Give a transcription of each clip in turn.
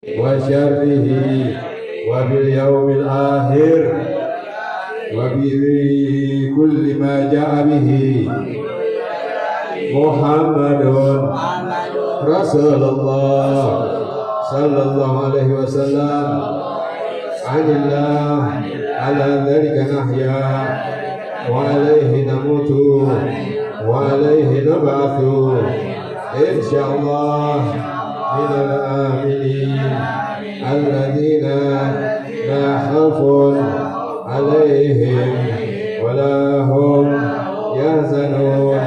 وشره وباليوم الآخر وبكل ما جاء به محمد رسول الله صلى الله عليه وسلم عن الله على ذلك نحيا وعليه نموت وعليه نبعث إن شاء الله من الآمنين الذين لا خوف عليهم ولا هم يحزنون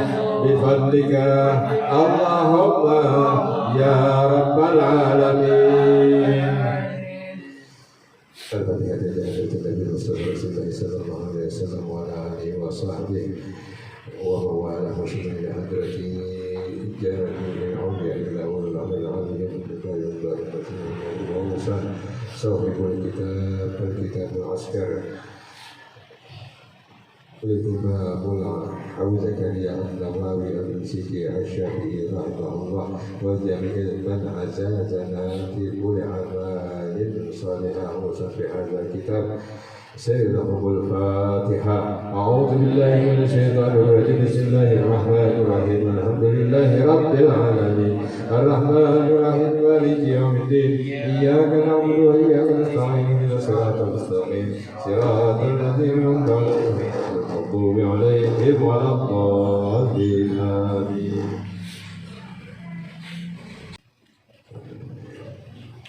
بفضلك اللهم يا رب العالمين. الفاتحة لله رسول الله صلى الله عليه وسلم وعلى آله وصحبه وهو على حسن حضرته جامع الأولياء إلى أولي الأمر العالمين وموسى صاحب الكتاب العسكر لتبا مولى أبو زكريا النووي المسيكي الشافعي رحمه الله وجميع من عزازنا في كل أعمال صالحة وصف هذا الكتاب سيدهم الفاتحة. أعوذ بالله من الشيطان الرجيم. بسم الله الرحمن الرحيم. الحمد لله رب العالمين الرحمن الرحيم مالك يوم الدين إياك نعبد وإياك نستعين اهدنا الصراط المستقيم صراط الذين أنعمت عليهم غير المغضوب عليهم ولا الضالين آمين.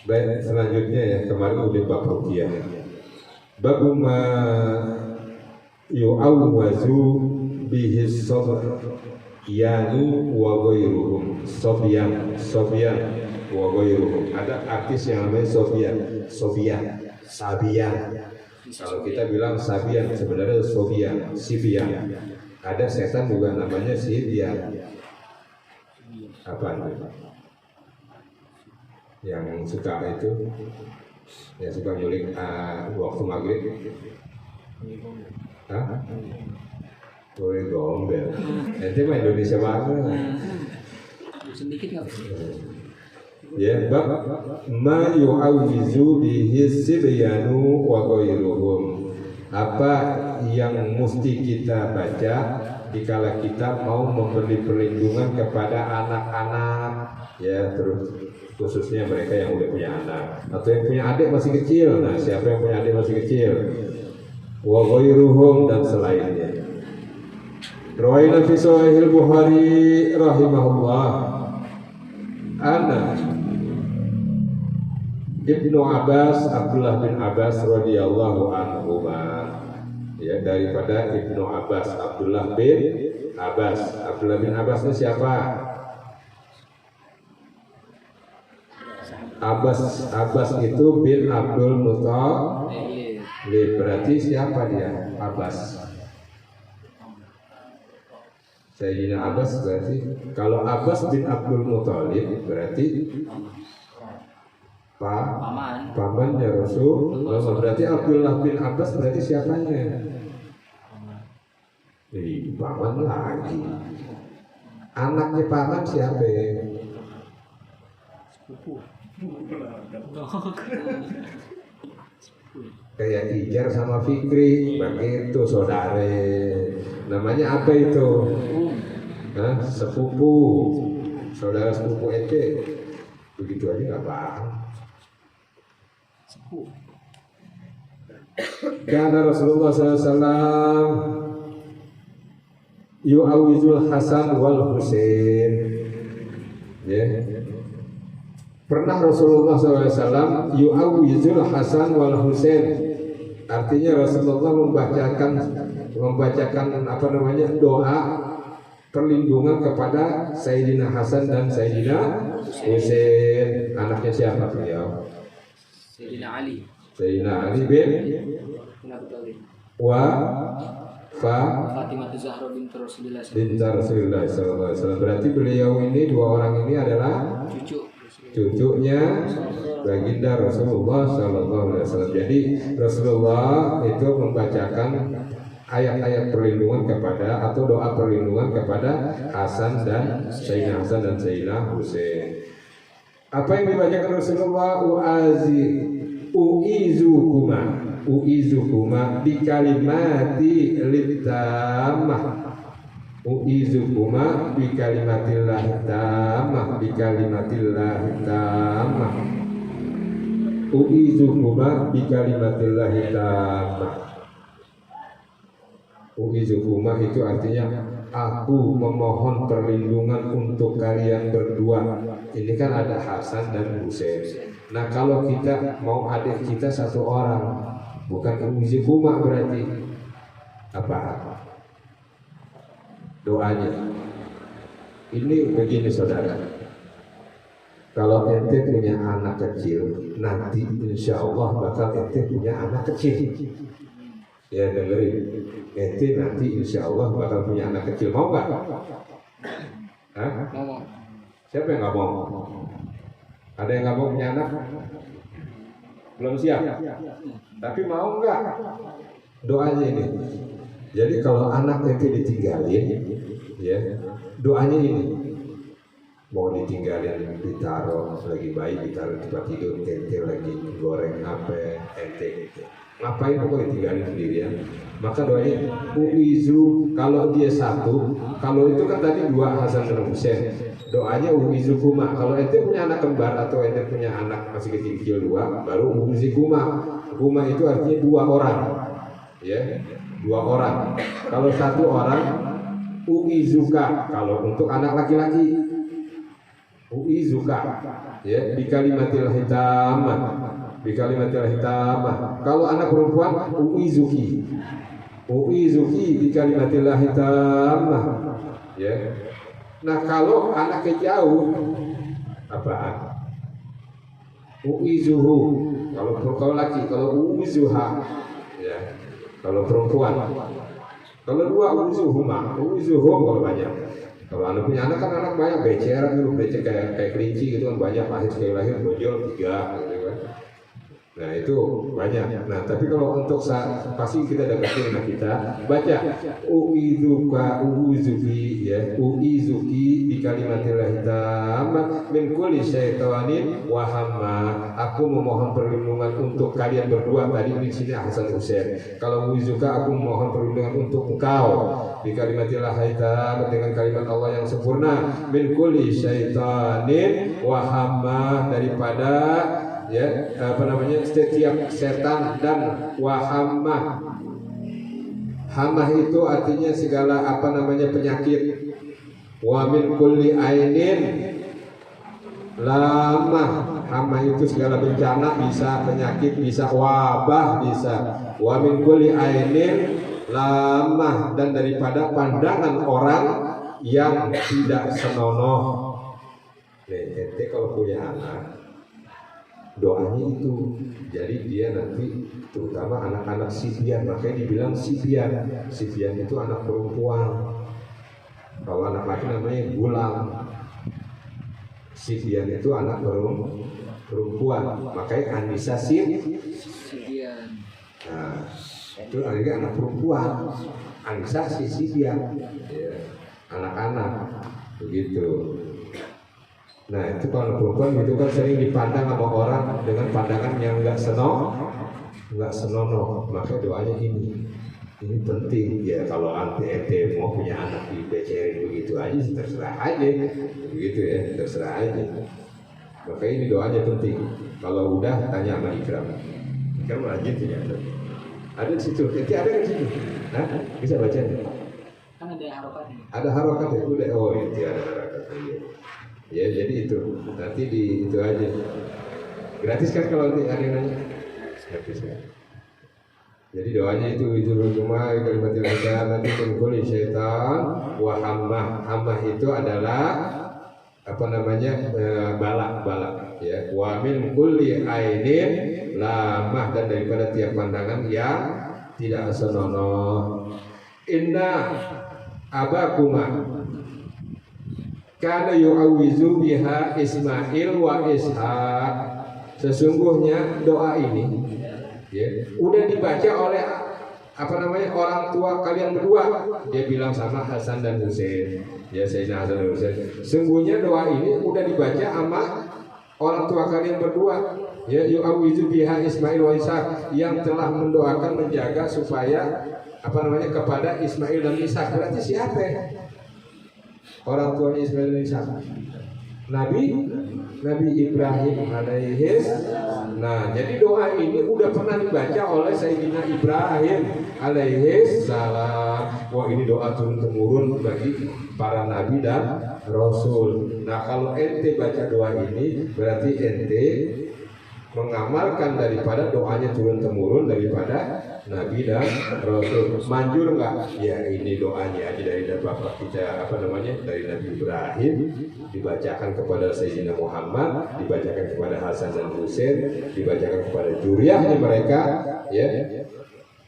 Baik, selanjutnya ya, kemarin udah bab ruqyah. Bab ma yu'awwazu bihi sabr yanu wa ghairuhum Sofyan wa ghairuhum. Ada artis yang namanya Sabian. Kalau kita bilang Sabian sebenarnya Sibian. Ada setan juga namanya Sibian. Apa itu? Yang suka itu, yang suka nyulik waktu maghrib. Hah? Boleh gombel. Nanti mah Indonesia banget. Sedikit nggak? Ya, bab ma yu'awizu bihi sibyanu wa ghairuhum. Apa yang mesti kita baca dikala kita mau memberi perlindungan kepada anak-anak, ya, terus khususnya mereka yang udah punya anak atau yang punya adik masih kecil. Nah, siapa yang punya adik masih kecil? Wa ghairuhum, dan selainnya. Rawaina fi Sahih Bukhari rahimahullah ana Ibnu Abbas, Abdullah bin Abbas radhiyallahu anhu, ya, daripada Ibnu Abbas, Abdullah bin Abbas. Abdullah bin Abbas ini siapa? Abbas itu bin Abdul Muthalib. Berarti siapa dia? Abbas. Sayyidina Abbas berarti, kalau Abbas bin Abdul Muthalib berarti pamannya Rasulullah. Berarti Abdullah bin Abbas berarti siapanya? Paman lagi. Anaknya paman siapa? Kayak Ijar sama Fikri, begitu saudara. Namanya apa itu? Sepupu, saudara sepupu ente. Begitu aja nggak paham. Karena Rasulullah SAW yu'awizul Hasan wal Husain, ya. Pernah Rasulullah SAW yu'awizul Hasan wal Husain. Artinya Rasulullah membacakan apa namanya, doa perlindungan kepada Sayyidina Hasan dan Sayyidina Husain. Anaknya siapa beliau? Sayyidina Ali bin Fatimah Zahra binti Rasulullah SAW. Berarti beliau ini, dua orang ini adalah cucunya baginda Rasulullah SAW. Jadi Rasulullah itu membacakan ayat-ayat perlindungan kepada atau doa perlindungan kepada Hasan dan Sayyidina Husain. Apa yang dibacakan Rasulullah? Uizukuma bi kalimati litamah. Uizukuma bi kalimatillah tamah, bi kalimatillah tamah. Uizukuma bi kalimatillah tamah. Uizukuma itu artinya aku memohon perlindungan untuk kalian berdua. Ini kan ada Hasan dan Husain. Nah kalau kita mau adik kita satu orang, bukan uizukuma berarti apa? Doanya. Ini begini saudara. Kalau ente punya anak kecil, nanti insya Allah bakal ente punya anak kecil. Ya dengerin, ente nanti insya Allah bakal punya anak kecil, mau nggak? Hah? Mau. Siapa yang nggak mau? Ada yang nggak mau punya anak? Belum siap? Tapi mau nggak? Doanya ini. Jadi kalau anak ente ditinggalin, ya doanya ini. Mau ditinggalin, ditaruh lagi bayi, ditaruh tempat tidur, ente lagi goreng apa, ente gitu. Ngapain kok ditinggalin sendirian? Maka doanya uizu, kalau dia satu, kalau itu kan tadi dua Hasan dan Husain. Doanya uizu kuma. Kalau ente punya anak kembar atau ente punya anak masih kecil-kecil dua, baru uizu kuma. Kuma itu artinya dua orang, ya, dua orang. Kalau satu orang uizuka. Kalau untuk anak laki-laki uizuka, ya, di kalimatil hitamah. Di kalimatil hitamah. Kalau anak perempuan uizuki. Uizuki di kalimatil hitamah. Ya. Nah, kalau anaknya jauh apaan? Uizuhu. Kalau laki, kalau uizuha. Ya. Kalau perempuan. Kalau dua uizuhuma. Uizuhum kalau banyak. Kalau anak punya anak kan anak banyak, beceran dulu, becek kayak kelinci gitu kan banyak, lahir sekali lahir bonjol 3 gitu kan. Nah itu banyak. Nah tapi kalau untuk pasti kita deketin anak kita, baca uizuka uizuki, ya, uizuki di kalimatillah tamah min kulli syaitanin wa hamma. Aku memohon perlindungan untuk kalian berdua. Tadi di sini Hasan Husain. Kalau uizuka, aku memohon perlindungan untuk engkau di kalimatillah tamah, dengan kalimat Allah yang sempurna, min kulli syaitanin wa hamma, daripada, ya, setiap setan dan wahamah. Hamah itu artinya segala penyakit. Wa min kulli ainin lamah. Hamah itu segala bencana, bisa penyakit, bisa wabah, bisa. Wa min kulli ainin lamah, dan daripada pandangan orang yang tidak senonoh. Ente kalau punya anak, doanya itu, jadi dia nanti terutama anak-anak sibyan, makanya dibilang sibyan. Sibyan itu anak perempuan. Kalau anak laki namanya gulam. Sibyan itu anak perempuan, makanya Anissa Sibyan. Nah, itu anak perempuan. Anissa sibyan, ya, anak-anak begitu. Nah itu kalau perempuan gitu kan sering dipandang sama orang dengan pandangan yang nggak senonoh. Maka doanya ini penting ya. Kalau ente mau punya anak di BCR begitu aja, terserah aja, begitu ya, terserah aja. Maka ini doanya penting. Kalau udah tanya sama Ikram. Ikram rajin punya anak. Ada di situ, ente ada di situ. Nah bisa baca nih. Kan ada harokatnya. Ada harokat ya, udah. Oh itu ada harokatnya. Ya jadi itu nanti itu aja gratis kan kalau ada yang nanya, gratis kan. Jadi doanya itu cuma kalimatil hidayah nanti kumpul syaitan wa hammah. Hammah itu adalah balak ya. Wa min kulli ainin lamah, dan daripada tiap pandangan yang tidak senonoh. Inna abakuma kana yu'awizu biha Ismail wa Ishaq. Sesungguhnya doa ini, ya, udah dibaca oleh orang tua kalian berdua. Dia bilang sama Hasan dan Husain, ya, Sayyidina Hasan dan Husain. Sesungguhnya doa ini udah dibaca sama orang tua kalian berdua, ya yu'awizu biha Ismail wa Ishaq, yang telah mendoakan menjaga supaya kepada Ismail dan Ishak. Berarti siapa ya? Orang tuanya Ismail dan Ishak? Nabi Ibrahim alaihi. Nah, jadi doa ini udah pernah dibaca oleh Sayyidina Ibrahim alaihi salam. Wah, ini doa turun temurun bagi para nabi dan rasul. Nah, kalau ente baca doa ini berarti ente mengamalkan daripada doanya turun temurun daripada nabi dan rasul. Manjur nggak? Ya, ini doanya aja dari bapak kita dari Nabi Ibrahim, dibacakan kepada Sayyidina Muhammad, dibacakan kepada Hasan dan Husain, dibacakan kepada juriyahnya mereka, ya,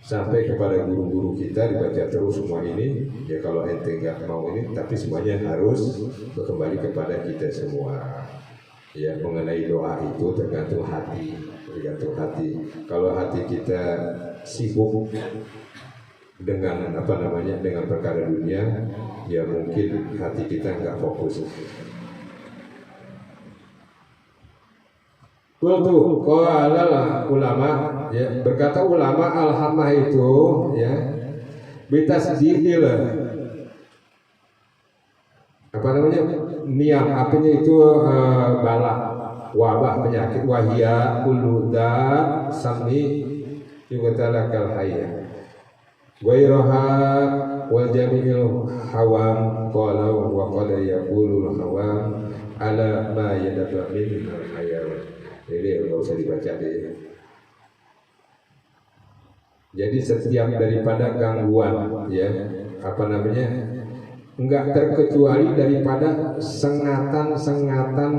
sampai kepada guru-guru kita dibaca terus semua ini. Ya, kalau ente nggak mau ini, tapi semuanya harus kembali kepada kita semua. Ya, mengenai doa itu tergantung hati. Kalau hati kita sibuk dengan dengan perkara dunia, ya mungkin hati kita nggak fokus. Kultu qala ulama, ya, berkata ulama al-hamah itu, ya, bitasdidil niam, artinya itu bala, wabah, penyakit, wahia uluda sami yuqtalakal hayya ghairoha wal jami'il hawam qala wa qala yaqulul hawam ala ma yadabba min al hayawan. Jadi enggak usah dibaca deh. Jadi setiap daripada gangguan, ya, enggak terkecuali daripada sengatan-sengatan,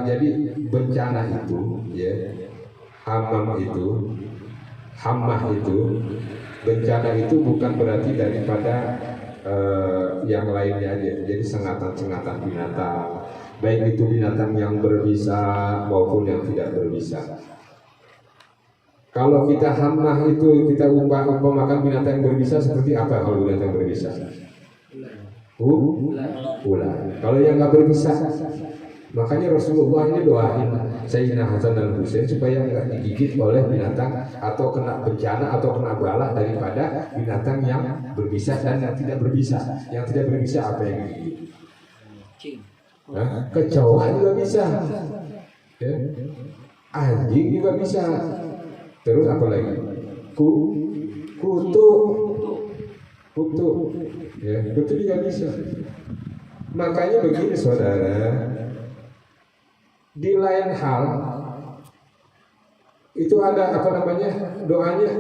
jadi bencana itu, ya, hamah itu, bencana itu bukan berarti daripada yang lainnya aja. Jadi sengatan-sengatan binatang, baik itu binatang yang berbisa maupun yang tidak berbisa. Kalau kita hamah itu, kita umpamakan binatang yang berbisa seperti apa? Kalau binatang yang berbisa? Ular. Kalau yang nggak berbisa, makanya Rasulullah ini doain Sayyidina Hasan dan Husain supaya nggak digigit oleh binatang atau kena bencana atau kena bala daripada binatang yang berbisa dan yang tidak berbisa. Yang tidak berbisa apa yang digigit? Kecoa juga bisa, ya. Anjing juga bisa. Terus apa lagi? Kutu, ya, kutu juga bisa. Makanya begini saudara, di lain hal itu ada doanya,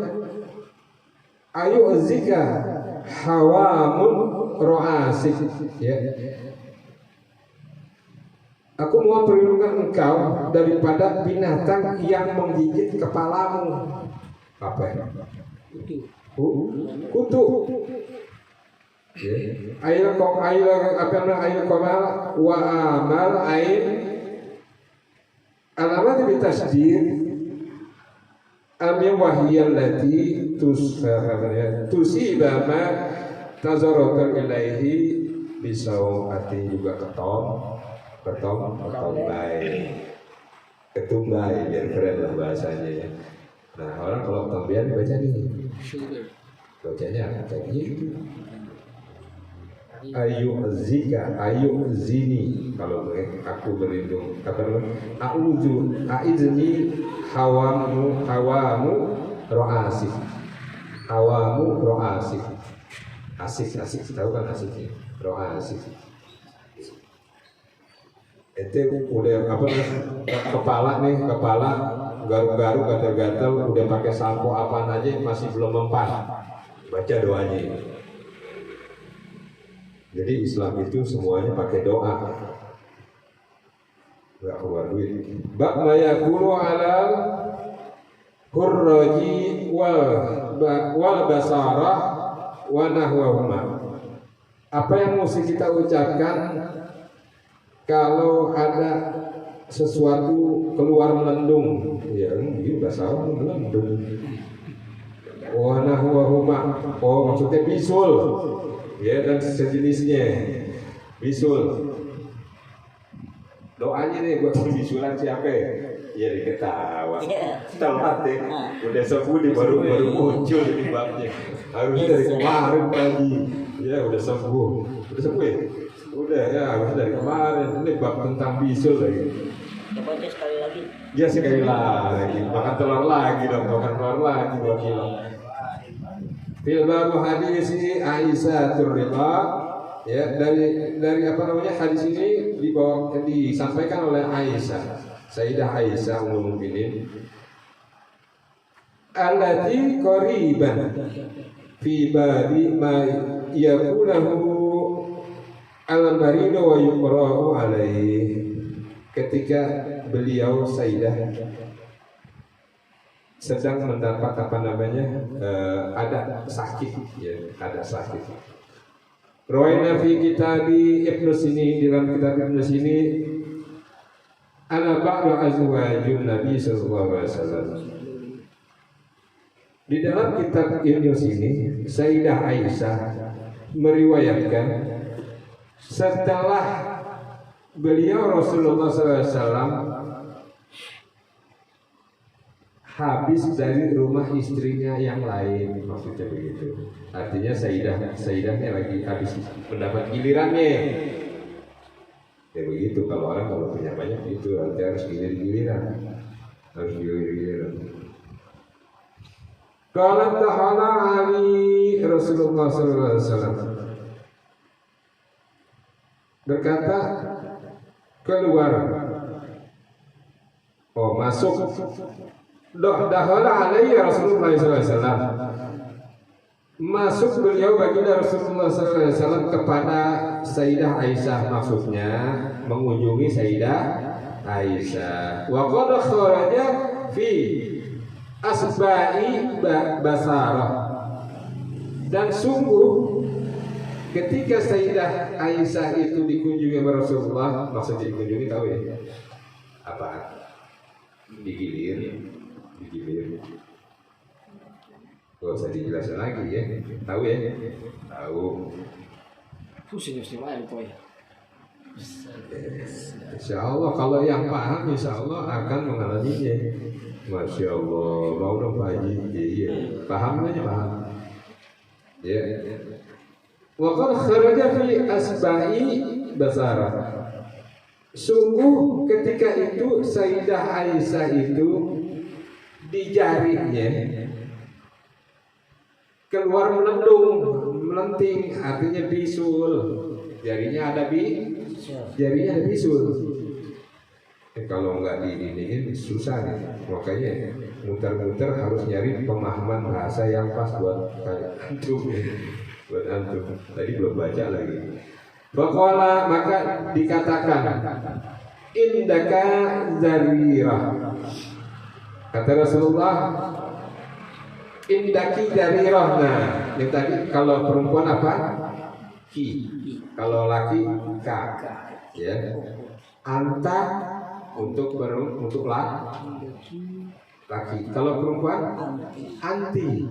ayu zika hawamun ro'asik, ya. Aku mau perlindungan engkau daripada binatang yang menggigit kepalamu. Apa ya? Kutu. Ail komal wa amal ain alamat bitasdid amin wahiyal lati tusiba ma tazarata ilaihi bisawati, juga ketumbai biar keren lah bahasanya, ya. Nah, orang kalau ketombean baca nih, bacanya kayak gitu. Ayu zini, kalau aku berlindung, aizni hawamu ro'asik, asik, tahu kan asiknya, ro'asik. Itu udah kepala garuk-garuk, gatal-gatal, udah pakai sampo apaan aja masih belum mempan, baca doanya ini. Jadi Islam itu semuanya pakai doa, nggak keluar duit. Bak mayakulu alal hurraji wal basarah wa nahwahuma. Apa yang mesti kita ucapkan kalau ada sesuatu keluar melendung? Ya, ini basarah melendung. Wa nahwahuma, oh maksudnya bisul, ya, dan sejenisnya, bisul. Doanya nih buat bisulan siapa? Ya diketawa. Telat deh. Udah sembuh baru muncul di babnya. Harusnya dari kemarin pagi. Ya udah sembuh. Udah sembuh ya? Udah ya harusnya dari kemarin. Ini bab tentang bisul lagi. Coba aja sekali lagi. Ya sekali lagi. Makan telur lagi dong. Makan telur lagi 2 kilo. Fil babu hadis Aisyah Turrida. Ya dari apa namanya hadis ini disampaikan oleh Aisyah, Sayyidah Aisyah Ummul Mukminin, allati qariban fi babi ma yaqulahu al-marid wa yuqra'u alaihi. Ketika beliau Sayyidah sedang mendapat apa namanya ada sakit, ya ada sakit. Rawaina fi kitabi Ibnu Sini, dalam kitab Ibnu Sini, ana ba'du azwajun Nabi sallallahu alaihi wasallam. Di dalam kitab Ibnu Sini, Sayyidah Aisyah meriwayatkan setelah beliau Rasulullah sallallahu alaihi wasallam habis dari rumah istrinya yang lain, maksudnya begitu. Artinya Sayyidahnya lagi habis mendapat gilirannya. Ya begitu, kalau orang kalau punya banyak itu harus giliran. Qala ta'ala ali Rasulullah sallallahu alaihi wasallam berkata, keluar. Masuk. Dakhala alaihi Rasulullah sallallahu alaihi wasallam. Masuk beliau baginda Rasulullah sallallahu alaihi wasallam kepada Sayyidah Aisyah, maksudnya mengunjungi Sayyidah Aisyah. Wa qad kharaja fi asba'i basarah. Dan sungguh ketika Sayyidah Aisyah itu dikunjungi oleh Rasulullah, maksudnya dikunjungi tahu ya? Apa? Digilir. Gak usah dijelasin lagi ya. Tahu ya? Tahu. Pusing istimewa itu ya. Insya Allah kalau yang paham Insya Allah akan mengalaminya. Masya Allah. Mau dong Pak Haji. Iya. Paham aja paham. Ya. Wa qad kharaja fi asba'i basara. Sungguh ketika itu Sayyidah Aisyah itu di jarinya keluar melenting, artinya bisul. Jarinya ada bisul. Kalau nggak diiniin susah nih. Makanya muter-muter harus nyari pemahaman bahasa yang pas buat antum. Buat antum. Tadi belum baca lagi. Faqala, maka dikatakan indaka zarirah. Kata Rasulullah, indaki zarirah. Nah, yang tadi kalau perempuan apa? Ki. Kalau laki ka. Ya. Anta untuk laki. Kalau perempuan anti.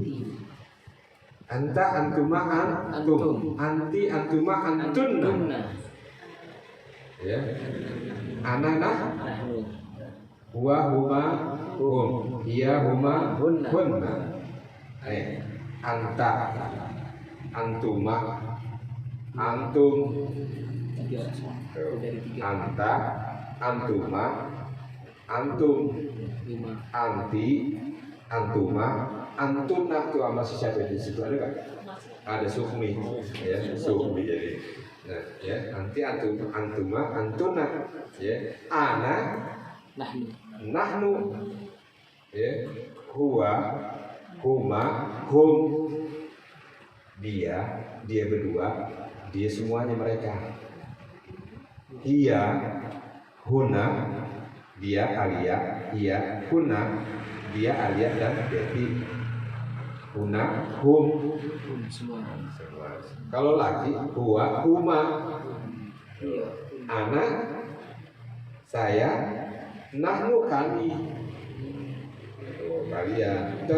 Anta antuma antum, anti antuma antunna. Ya. Anana huwa huma hum, hiya huma hunna. Anta antuma antum, anta antuma antum, anti antuma antunna. Tuh sama si siapa di situ ada nggak? Ada sukmi, ya sukmi jadi. Nah, ya anti antuma antunna, ya ana nahnu, ya huwa huma hum, dia berdua, dia semuanya mereka. Hiya huna, dia alia, hiya huna, dia alia dan Betty. Huna hum semua. Kalau laki huwa huma, anak saya, nahnu kami. Kalian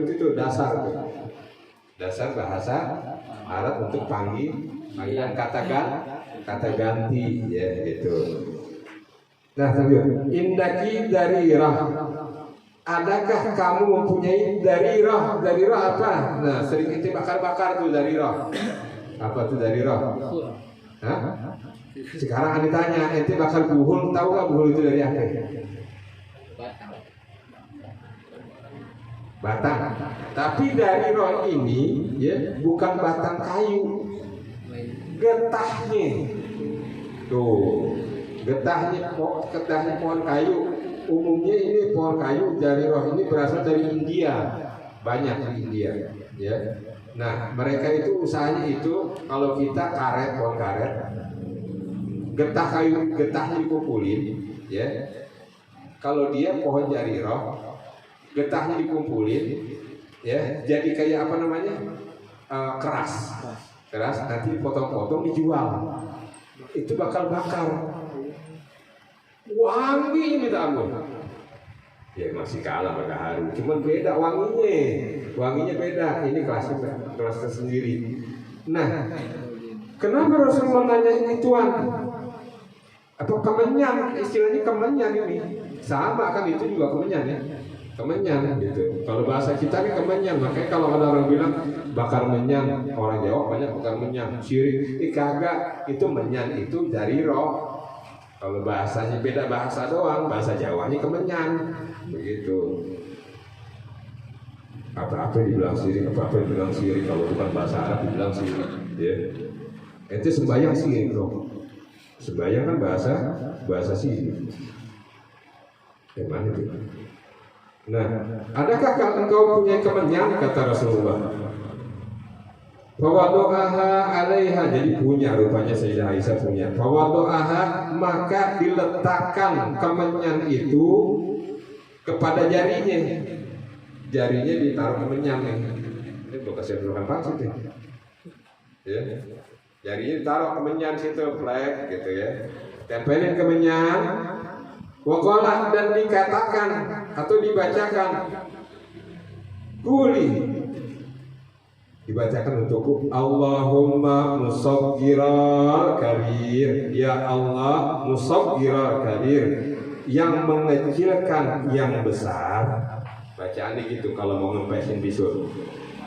itu dasar bahasa Arab untuk panggilan kata ganti ya gitu. Nah, indaki darirah. Adakah kamu mempunyai darirah? Darirah apa? Nah, sering ente bakar-bakar tuh darirah. Apa tuh darirah? Hah? Sekarang ane tanya, ente bakar buhul, tahu nggak buhul itu dari apa? Batang. Tapi darirah ini ya bukan batang kayu, getahnya. Tuh, getahnya pohon kayu. Umumnya ini pohon kayu darirah ini berasal dari India, banyak di India. Ya. Nah, mereka itu usahanya itu kalau kita karet, pohon karet, getahnya dikumpulin, ya. Kalau dia pohon darirah, getahnya dikumpulin, ya, jadi kayak apa namanya? Keras, nanti dipotong-potong dijual. Itu bakal bakar. Wanginya minta ampun. Ya masih kalah pada harum, cuman beda wanginya beda. Ini kelas tersendiri. Nah, kenapa Rasulullah nanya ituan? Atau kemenyan, istilahnya kemenyan ini sama kan, itu juga kemenyan ya, kemenyan gitu. Kalau bahasa kita kan kemenyan, makanya kalau ada orang bilang bakar menyan, orang Jawa banyak bakar menyan, syirik, kagak, itu menyan itu dari roh. Kalau bahasanya beda bahasa doang, bahasa Jawanya kemenyan, begitu. Apa-apa dibilang sirik, apa-apa dibilang sirik. Kalau bukan bahasa Arab dibilang sirik, ya. Itu sembahyang sirik dong. Sembahyang kan bahasa sirik. Gimana itu? Nah, adakah engkau punya kemenyan? Kata Rasulullah. Fawadu'aha alaiha, jadi punya, rupanya Sayyidah Aisyah punya. Fawadu'aha, maka diletakkan kemenyan itu kepada jarinya. Jarinya ditaruh kemenyan nih. Ini bekas yang bukan pasir nih. Ya. Jarinya ditaruh kemenyan situ, flag gitu ya. Tempelin kemenyan. Waqala, dan dikatakan atau dibacakan, Kuli, dibacakan untukku, Allahumma musaggiral kabir, ya Allah musaggiral kabir, yang mengecilkan yang besar. Bacaannya gitu kalau mau ngempesin bisul.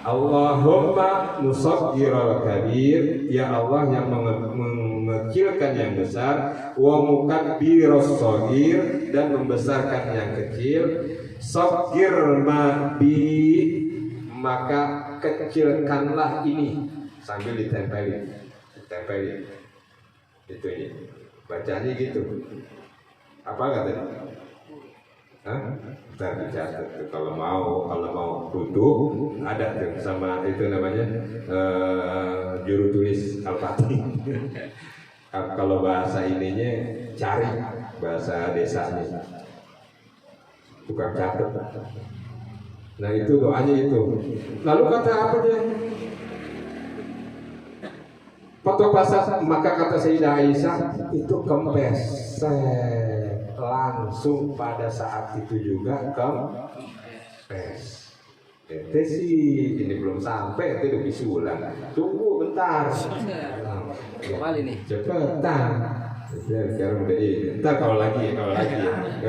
Allahumma musaggiral kabir, ya Allah yang mengecilkan yang besar, wa mukabbiras shaghir, dan membesarkan yang kecil. Saghir ma bi, maka kecilkanlah ini, sambil ditempelin itu ini bacanya gitu. Apa katanya? Kita dicatat tuh, kalau mau duduk ada tuh sama itu namanya juru tulis Al-Fatih. Kalau bahasa ininya cari bahasa desanya, bukan catat. Nah itu doanya itu. Lalu kata apa dia? Foto pasal, maka kata Sayyidah Aisyah itu kempes langsung pada saat itu juga kempes. Ente sih ini belum sampai, itu udah bisulan. Tunggu bentar. Kembali nih. Cepetan. Sekarang udah ini. Ntar kalau lagi ya.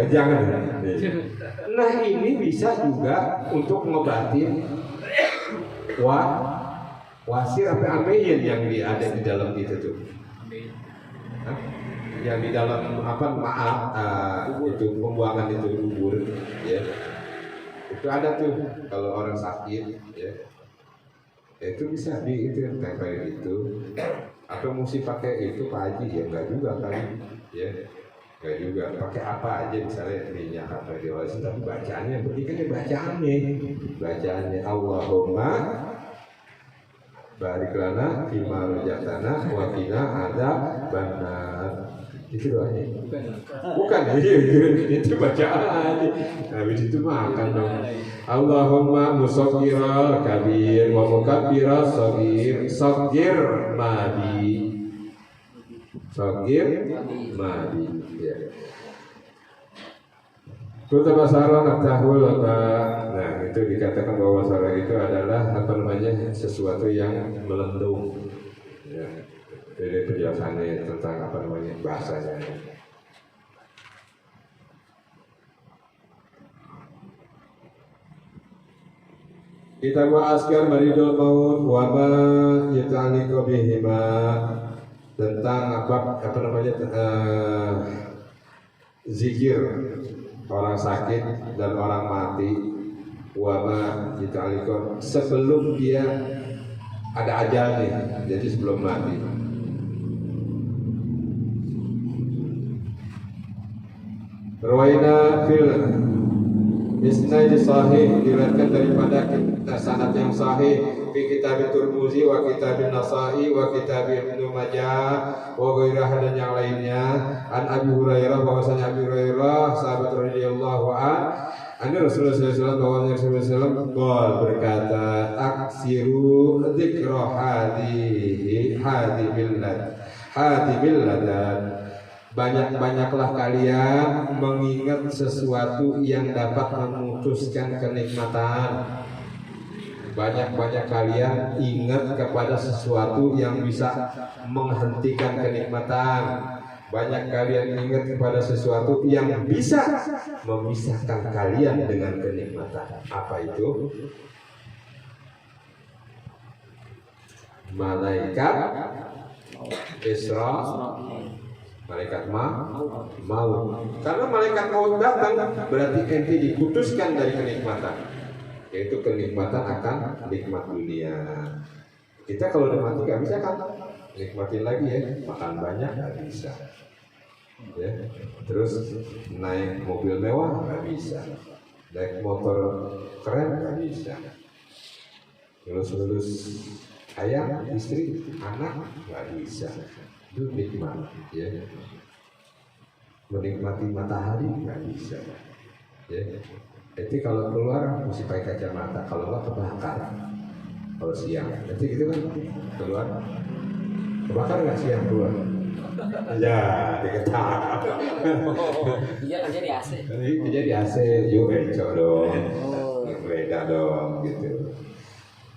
Jangan. Nah ini bisa juga untuk ngobatin wasir apa amein yang ada di dalam itu tuh. Yang di dalam itu pembuangan itu kubur, ya. Itu ada tuh kalau orang sakit, ya. Itu bisa itu tempel itu. Atau mesti pakai itu Pak Haji, ya enggak juga kan, ya. Enggak juga, pakai apa aja misalnya minyak apa diwasi, tapi bacaannya yang penting kan bacaannya Allahumma barik lana fima razaqtana wa qina adzabannar. Itu doanya. Bukan itu bacaan. Habis itu makan dong. Allahumma musaggiral kabir wa mukabbiras shaghir, saghir madi. Saghir madi. Ya. Kota Basara Naftahul. Nah itu dikatakan bahwa Basara itu adalah apa namanya, sesuatu yang melendung, ya. Jadi penjelasannya tentang apa namanya bahasanya. Kitab Askar Maridul Maut wa ma yata'alliqu bihima, tentang apa namanya zikir orang sakit dan orang mati, wa ma yata'alliqu, sebelum dia ada ajalnya, jadi sebelum mati. Rawaina fil isnad sahih, diriwayatkan daripada sanad yang sahih fi kitab Tirmizi wa kitab Nasa'i wa kitab Ibnu Majah wa ghairah, dan yang lainnya, an Abi Hurairah, bahwasanya Abi Hurairah sahabat radhiyallahu anhu Rasulullah SAW, bahwa Rasulullah SAW berkata, aksiru dzikra hadi billadan, banyak-banyaklah kalian mengingat sesuatu yang dapat memutuskan kenikmatan. Banyak-banyak kalian ingat kepada sesuatu yang bisa menghentikan kenikmatan. Banyak kalian ingat kepada sesuatu yang bisa memisahkan kalian dengan kenikmatan. Apa itu? Malaikat Isra, malaikat maut. Karena malaikat maut datang, berarti ente diputuskan dari kenikmatan, yaitu kenikmatan akan nikmat dunia. Kita kalau udah mati nggak bisa kan nikmatin lagi ya, makan banyak nggak bisa ya, terus naik mobil mewah nggak bisa, naik motor keren nggak bisa, lulus ayah, istri, anak nggak bisa. Itu nikmat ya, menikmati matahari nggak bisa ya. Jadi kalau keluar mesti pakai kacamata, kalau nggak kebakar. Kalau siang, nanti gitu kan keluar kebakar nggak siang keluar? Ya diketak. Iya kan jadi AC. Jadi AC juga beco dong, beda dong gitu.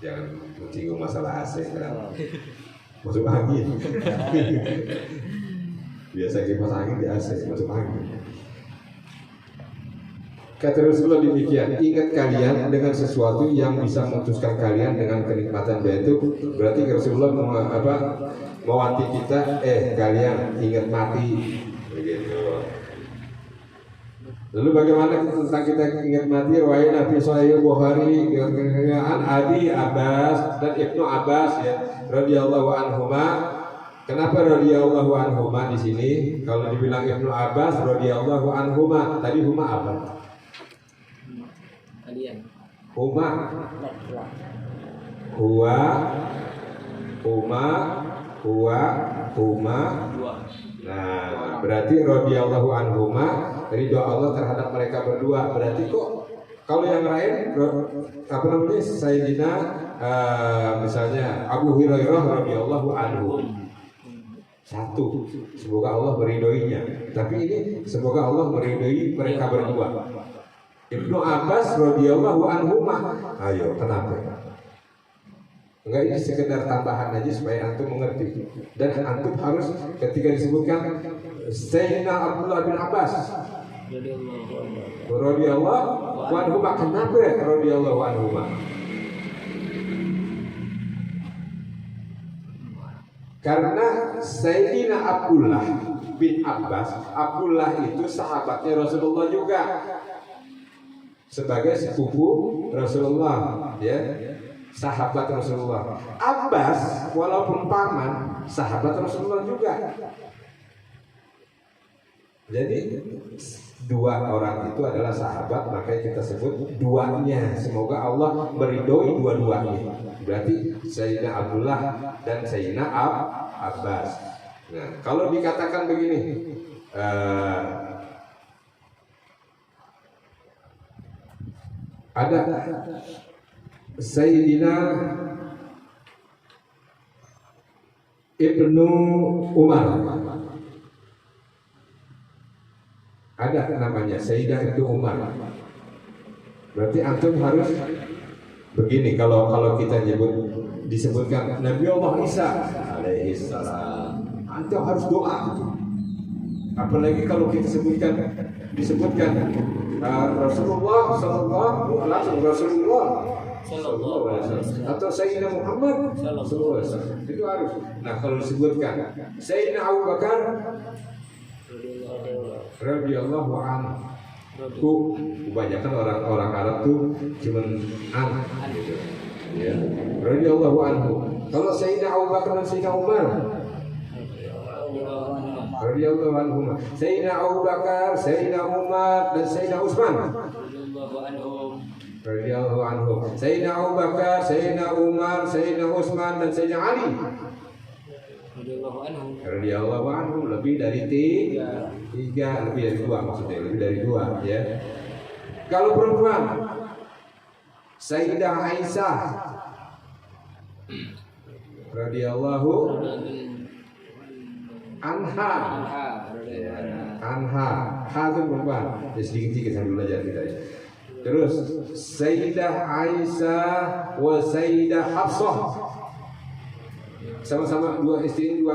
Jangan menyinggung masalah AC kan. Masuk angin. Biasa kipas angin di AC, masuk angin. Kata Rasulullah demikian, ingat kalian dengan sesuatu yang bisa memutuskan kalian dengan kenikmatan, yaitu berarti Rasulullah mewanti kita, kalian ingat mati, begitu. Lalu bagaimana tentang kita ingat mati? Riwayat Nabi Sahih Bukhari an Abi Abbas dan Ibnu Abbas ya, radhiyallahu anhuma. Kenapa radhiyallahu anhuma di sini? Kalau dibilang Ibnu Abbas radhiyallahu anhuma, tadi huma apa? Huma, huma. Nah, berarti radhiyallahu anhuma, ridho Allah terhadap mereka berdua. Berarti kok kalau yang lain apa namanya, Sayyidina misalnya Abu Hurairah radhiyallahu anhu, satu, semoga Allah meridhoinya. Tapi ini semoga Allah meridhoi mereka berdua. Ibnu Abbas radhiyallahu anhuma. Ayo, kenapa? Enggak, ini sekedar tambahan aja supaya antum mengerti. Dan antum harus ketika disebutkan Sayyidina Abdullah bin Abbas radhiyallahu anhuma, kenapa radhiyallahu anhuma? Karena Sayyidina Abdullah bin Abbas, Abdullah itu sahabatnya Rasulullah juga, sebagai sepupu Rasulullah ya, sahabat Rasulullah. Abbas walaupun paman, sahabat Rasulullah juga. Jadi dua orang itu adalah sahabat, makanya kita sebut duanya. Semoga Allah meridhoi dua-duanya. Berarti Sayyidina Abdullah dan Sayyidina Abbas. Nah, kalau dikatakan begini, ada Sayyidina Ibnu Umar, ada namanya Sayyidina Ibnu Umar. Berarti antum harus begini, kalau kita disebutkan Nabi Allah Isa alaihi salam, antum harus doa. Apalagi kalau kita disebutkan Rasulullah sallallahu alaihi wasallam, Rasulullah sallallahu alaihi wasallam atau Sayyidina Muhammad sallallahu alaihi wasallam. Itu harus. Nah, kalau disebutkan Sayyidina Abu Bakar radhiyallahu anhu, kebanyakan orang Arab tuh cuman gitu. Ya, radhiyallahu anhu. Kalau Sayyidina Abu Bakar dan Sayyidina Umar radhiyallahu anhu. Sayyidina Abu Bakar, Sayyidina Umar dan Sayyidina Utsman radhiyallahu anhu. Sayyidina Abu Bakar, Sayyidina Umar, Sayyidina Utsman dan Sayyidina Ali radhiyallahu anhu. Lebih dari tiga, lebih dari dua maksudnya, lebih dari dua ya. Kalau perempuan Sayyidah Aisyah radhiyallahu anha. Ha itu perempuan. Ya, sedikit-sedikit sambil belajar kita ya. Terus Sayyidah Aisyah wa Sayyidah Hafsah. Sama-sama dua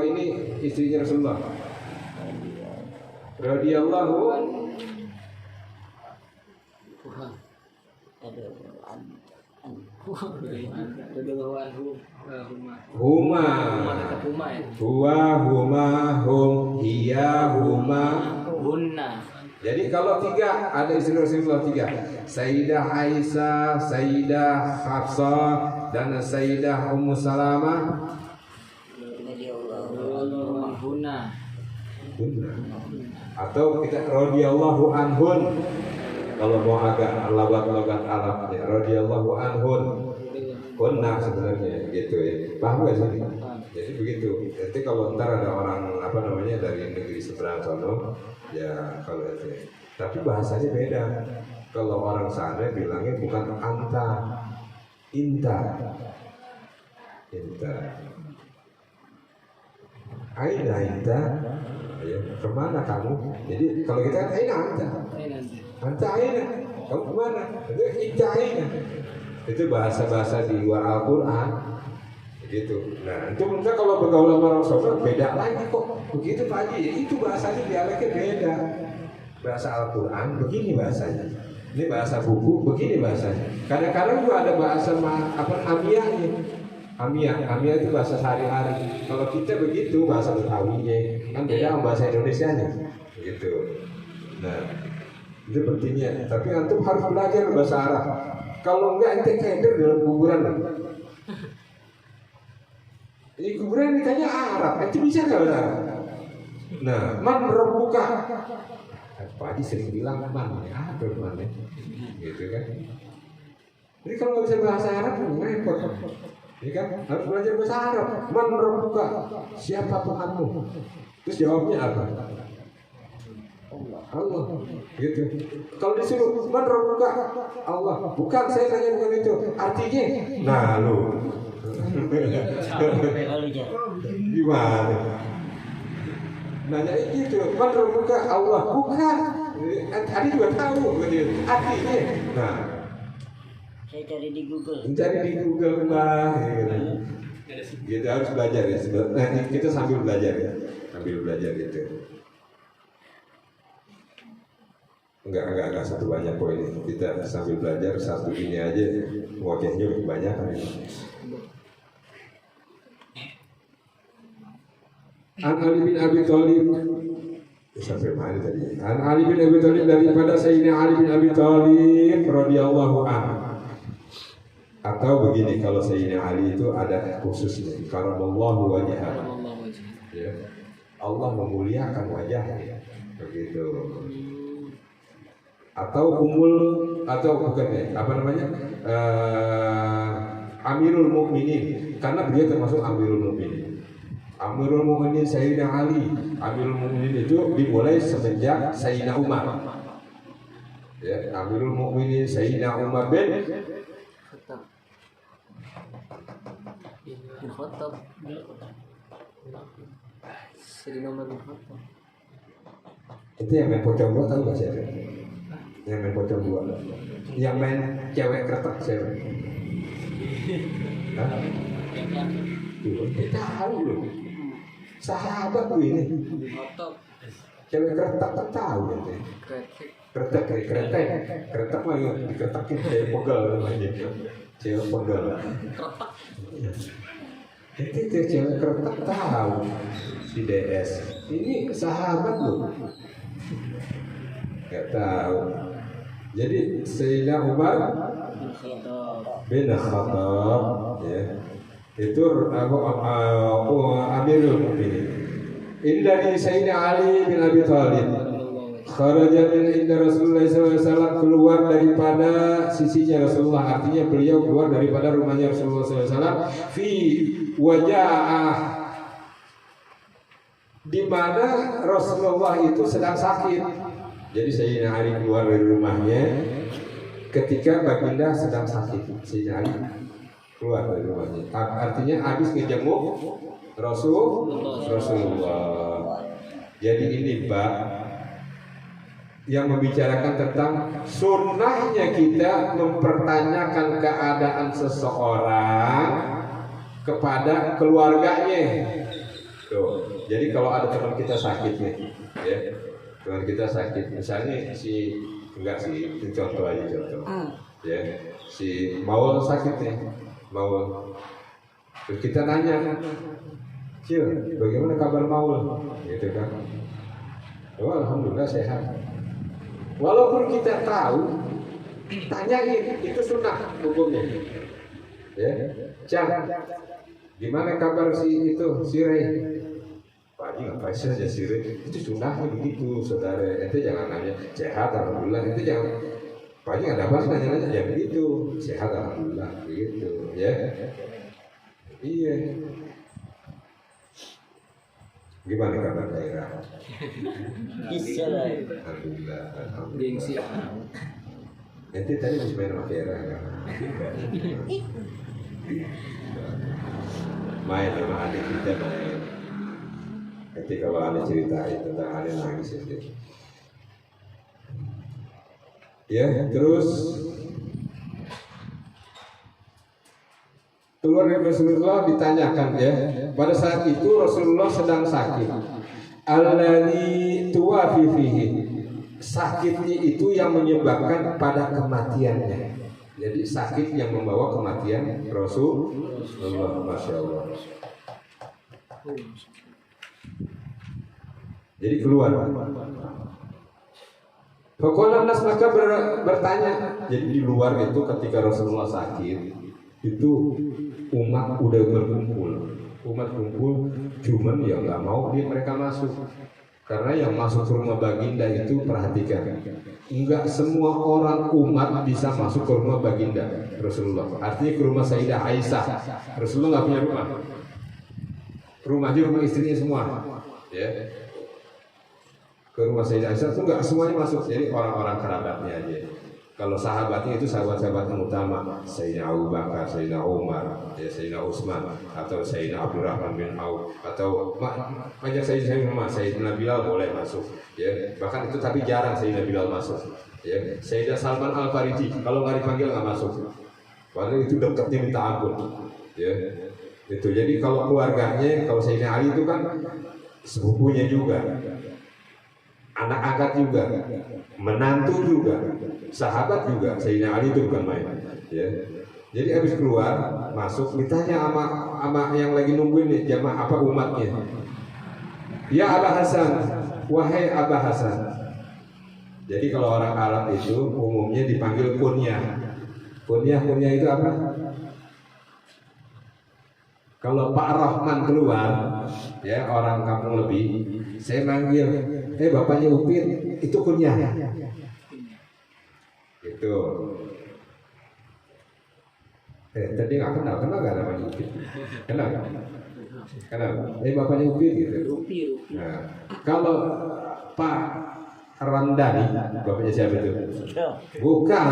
ini istrinya Rasulullah radhiyallahu huma. Jadi kalau tiga ada istri Rasulullah tiga, Sayyidah Aisyah, Sayyidah Hafsah dan Sayyidah Ummu Salamah. Atau kita radhiyallahu anhun. Kalau mau agak logat Arab ya, radhiyallahu anhun. Kunna sebenarnya gitu ya. Paham gak sih? Jadi begitu. Nanti kalau ntar ada orang dari negeri seberang sono ya kalau itu. Tapi bahasanya beda. Kalau orang sana bilangnya bukan anta, inta. Aina inta. Ya, kemana kamu? Jadi kalau kita kan aina anta. Anta aina. Kamu kemana? Itu inta aina. Itu bahasa-bahasa di luar Al-Quran gitu. Nah itu mungkin kalau bergaul sama orang sono beda lagi kok. Begitu Pak Haji, itu bahasanya dialeknya beda. Bahasa Al-Quran begini bahasanya. Ini bahasa buku begini bahasanya. Kadang-kadang juga ada bahasa amiyahnya. Amiyah itu bahasa sehari-hari. Kalau kita begitu bahasa Betawinya kan beda sama bahasa Indonesianya gitu. Nah itu pentingnya. Tapi antum harus belajar bahasa Arab. Kalau enggak ente keder dalam kuburan. Ini kuburan ditanya Arab, ente bisa nggak bahasa Arab? Nah, man rabbuka. Pak Haji sering bilang man, ya ada man ya, gitu kan? Jadi kalau nggak bisa bahasa Arab, repot. Ini kan harus belajar bahasa Arab. Man rabbuka, siapa Tuhanmu? Terus jawabnya apa? Allah, gitu. Kalau disuruh man rabbuka, Allah. Bukan, saya tanya bukan itu. Artinya, nah lu. Gimana? Nanya gitu, man rabbuka Allah. Bukan. Tadi juga tahu gitu. Artinya, nah. Saya cari di Google. Mbak. Gitu harus belajar ya. Nah, kita sambil belajar ya. Sambil belajar gitu. Enggak satu banyak poin ini. Kita sambil belajar satu ini aja. Wajahnya lebih banyak kan ini. An Ali bin Abi Thalib sampai mana tadi? An Ali bin Abi Thalib daripada Sayyidina Ali bin Abi Thalib radhiyallahu anhu. Atau begini, kalau Sayyidina Ali itu ada khususnya, karamallahu wajhahu. Ya. Allah memuliakan wajahnya. Begitu. Atau bukan ya? Amirul Mukminin, karena dia termasuk Amirul Mukminin. Amirul Mukminin Sayyidina Ali. Amirul Mukminin itu dimulai semenjak Sayyidina Umar. Ya, Amirul Mukminin Sayyidina Umar bin Khattab. Sayyidina Umar bin Khattab. Itu yang main pocong dua, tahu gak siapa? Yang main pocong dua, yang main cewek kretek siapa? Hah? Kita tahu loh. Sahabat tuh ini. Cewek keretak kan tahu ya. Keretak mah dikeretakin cewek pegal namanya. Cewek pegal. Itu cewek keretak tahu si DS. Ini sahabat loh. Gak tahu. Jadi Sayyidina Umar bin Khattab ya. Itu Amirul Mukminin. Ini dari Sayyidina Ali bin Abi Thalib. Kharaja min inda Rasulullah SAW, keluar daripada sisinya Rasulullah, artinya beliau keluar daripada rumahnya Rasulullah SAW. Fi wajah, di mana Rasulullah itu sedang sakit. Jadi Sayyidina Ali keluar dari rumahnya ketika baginda sedang sakit. Sayyidina Ali keluar dari rumahnya. Artinya habis ngejenguk Rasulullah. Jadi ini Pak yang membicarakan tentang sunnahnya kita mempertanyakan keadaan seseorang kepada keluarganya. Tuh. Jadi kalau ada teman kita sakit nih, ya, teman kita sakit, misalnya enggak sih, itu contoh aja contoh, ya, si Maul sakit nih, Maul, terus kita nanya, Cil, bagaimana kabar Maul, gitu kan? Oh, alhamdulillah sehat. Walaupun kita tahu, tanyain, itu sunnah hukumnya. Ya, Cang, gimana kabar si Ray? Pak Haji ngapain saja si Ray? Itu sunnahnya begitu, saudara. Itu jangan nanya sehat, alhamdulillah. Itu jangan. Pak Haji nggak ada apa nanya ya begitu, sehat, alhamdulillah, begitu, ya. Iya. Gimana kabar daerah? Bisa lah. Alhamdulillah. Gengsi. Nanti tadi masih main sama Vera kan? Main sama adik kita main. Nanti kalau ada ceritain tentang adik nangis itu. Ya, terus keluar dari Rasulullah ditanyakan ya. Pada saat itu Rasulullah sedang sakit. Alladzi tuwafi fihi. Sakitnya itu yang menyebabkan pada kematiannya. Jadi sakit yang membawa kematian Rasulullah, Masya Allah. Jadi keluar. Faqala nas maka bertanya. Jadi di luar itu ketika Rasulullah sakit itu umat udah berkumpul, cuman ya nggak mau mereka masuk, karena yang masuk ke rumah baginda itu perhatikan, nggak semua orang umat bisa masuk ke rumah baginda Rasulullah. Artinya ke rumah Sayyidah Aisyah, Rasulullah nggak punya rumahnya rumah istrinya semua, ya. Ke rumah Sayyidah Aisyah itu nggak semuanya masuk, jadi orang-orang kerabatnya aja. Kalau sahabatnya itu sahabat-sahabat yang utama, Sayyidina Abu Bakar, Sayyidina Umar, ya, Sayyidina Utsman, atau Sayyidina Abdurrahman bin Auf, atau banyak Sayyidina Bilal boleh masuk, ya. Bahkan itu tapi jarang Sayyidina Bilal masuk, ya. Sayyidina Salman Al Farisi kalau nggak dipanggil nggak masuk, padahal itu dekatnya minta ampun, ya. Itu jadi kalau keluarganya, kalau Sayyidina Ali itu kan sepupunya juga, anak angkat juga, menantu juga, sahabat juga. Sayyidina Ali itu bukan main, ya. Jadi habis keluar masuk ditanya sama yang lagi nungguin nih jamaah apa umatnya. Ya Aba Hasan, wahai Aba Hasan. Jadi kalau orang Arab itu umumnya dipanggil kunyah. Kunyah itu apa? Kalau Pak Rahman keluar, ya orang kampung lebih, saya manggil, bapaknya Upin, itu kunyah. Itu. Tadi nggak kenal nggak namanya Upin? Kenal? Bapaknya Upin gitu. Nah, kalau Pak Ramdhani, bapaknya siapa itu? Bukan.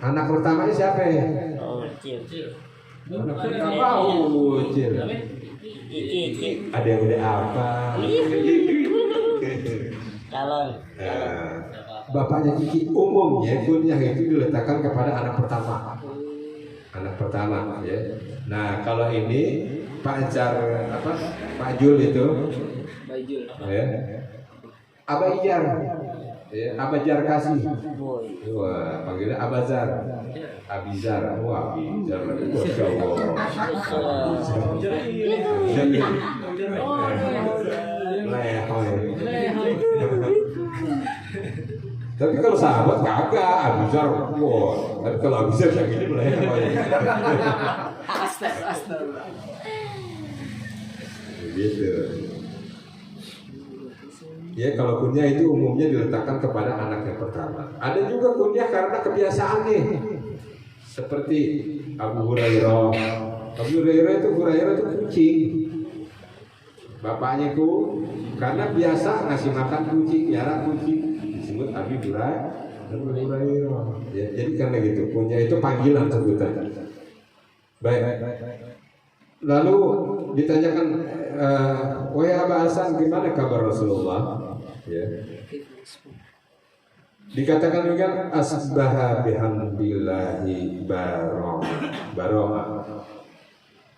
Anak pertamanya siapa? Oh, Cil. Nggak tahu, Cil. Ada yang udah apa? Calon. Bapaknya Kiki umumnya kunyah itu diletakkan kepada anak pertama. Anak pertama, ya. Nah, kalau ini Pak Jul itu, Bajul. ya. Abajar, ya, Abajar kasih. Boy. Wah, panggilnya Abazar, Abizar, wah Abizar, Masya Allah. Lehoy. Tapi kalau sahabat kagak, Abizar, wah. Tapi kalau Abizar yang ini lehoy. Astaga. Begitu. Ya, kalau kunyah itu umumnya diletakkan kepada anak yang pertama. Ada juga kunyah karena kebiasaan nih. Seperti Abu Hurairah. Abu Hurairah itu kucing. Bapaknya itu karena biasa ngasih makan kucing, nyara kucing, disebut Abu Hurairah. Ya, jadi karena gitu, kunyah itu panggilan sebutan. Baik. Lalu ditanyakan, wahai Aba Hasan, gimana kabar Rasulullah? Ya. Dikatakan juga asbaha bihamdillahi baroma.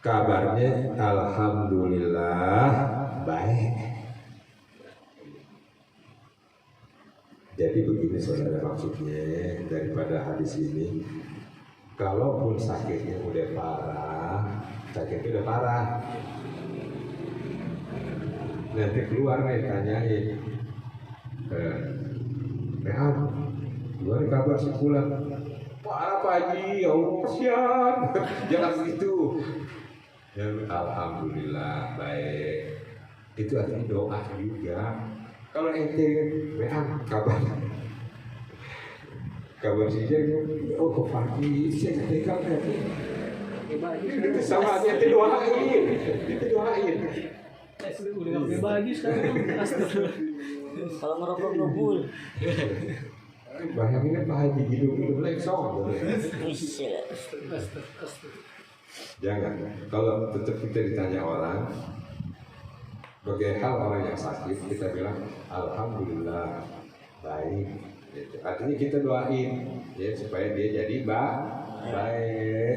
Kabarnya alhamdulillah baik. Jadi begini saudara, maksudnya daripada hadis ini, kalaupun sakitnya udah parah, nanti keluar nih tanyain, gimana kabar sebulan? Parah Pak Haji, ya Allah kasihan. Jangan begitu. Ya, alhamdulillah baik. Itu artinya doa juga. Kalau ente kabar sih oh kok pagi saya ketika itu sama aja doain. Udah nggak baju sekarang. Kalau ngerokok ngebul. Bayangin Pak Haji hidup lengsong. Bisa. Jangan. Kalau tetap kita ditanya orang, bagaimana orang yang sakit, kita bilang alhamdulillah baik. Gitu. Artinya kita doain ya supaya dia jadi baik.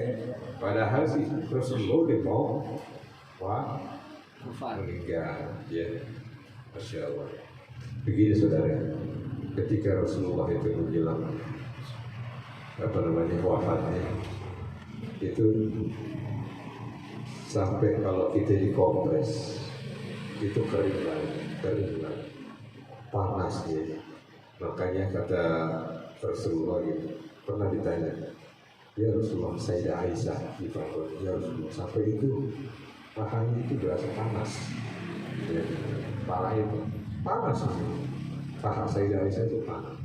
Padahal sih Rasulullah udah mau meninggal. Ya, Masya Allah. Begini saudara, ketika Rasulullah itu menjelang wafatnya, itu sampai kalau kita dikompres itu kering banget, panas ya. Makanya kata Rasulullah gitu, pernah ditanya, ya Rasulullah, Sayyidah Aisyah dipanggil, ya Rasulullah, sampai itu pahanya itu berasa panas, ya, paha itu panas, paha Sayyidah Aisyah itu panas,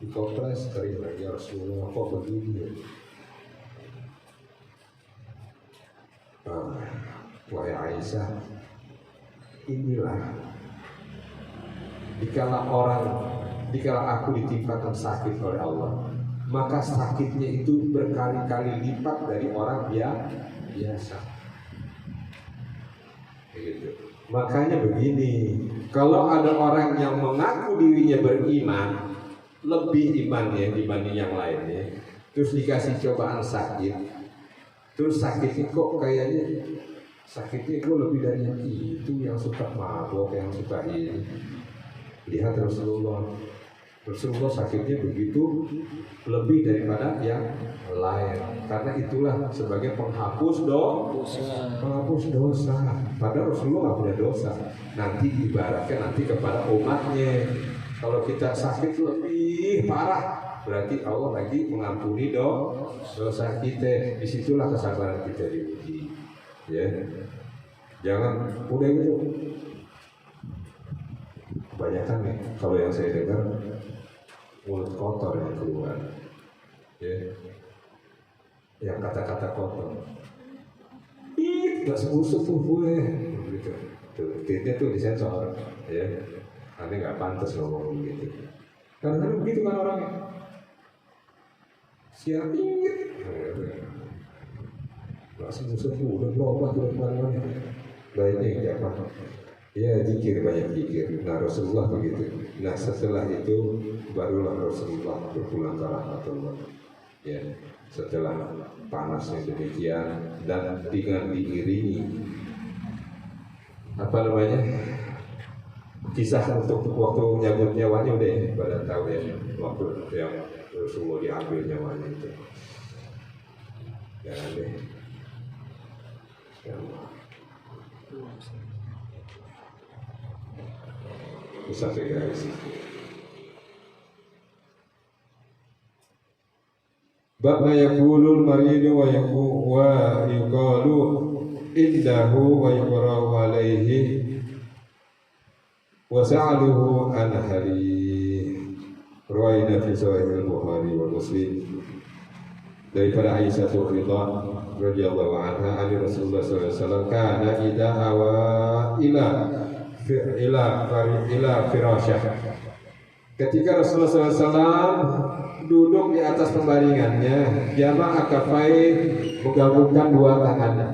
dikompres kering lagi. Ya Rasulullah, kok begini ya? Wahai Aisyah, inilah dikala aku ditimpakan sakit oleh Allah, maka sakitnya itu berkali-kali lipat dari orang biasa. Gitu. Makanya begini, kalau ada orang yang mengaku dirinya beriman, lebih imannya dibanding yang lainnya, terus dikasih cobaan sakit, terus sakitnya kok kayaknya sakitnya kok lebih dari yang itu, yang suka mabok, yang suka ini. Lihat Rasulullah sakitnya begitu lebih daripada yang lain, karena itulah sebagai penghapus dosa. Padahal Rasulullah nggak punya dosa. Nanti ibaratkan nanti kepada umatnya, kalau kita sakit lebih parah, berarti Allah lagi mengampuni dosa kita. Disitulah kesabaran kita diuji. Ya, jangan udah gitu. Kebanyakan nih, kalau yang saya dengar mulut kotor yang keluar, ya, yang kata-kata kotor, nggak sebusuk tuh gue, gitu. Titnya tuh disensor, ya, nanti nggak pantas ngomong gitu. Karena begitu kan orangnya, siap nggak sebusuk tuh, udah berubah tuh kemana-mana. Baiknya apa? Ya, zikir, banyak zikir. Nah, Rasulullah begitu. Nah, setelah itu barulah Rasulullah berpulang ke rahmatullah. Ya, setelah panasnya demikian dan dengan diiringi kisah untuk waktu nyabut nyawanya udah pada tahu ya, waktu yang Rasulullah diambil nyawanya itu. Jangan deh. Bisa pegang sih. Bab yaqulul maridu wa yuqalu indahu wa yuqra'u alaihi wa sa'aluhu an hari rawaina fi sahih al-Bukhari wa Muslim daripada Aisyah radhiyallahu anha ani Rasulullah sallallahu alaihi wasallam kana idza awa ila firasyah ketika Rasulullah SAW duduk di atas pembaringannya jama' akafai menggabungkan dua tangannya.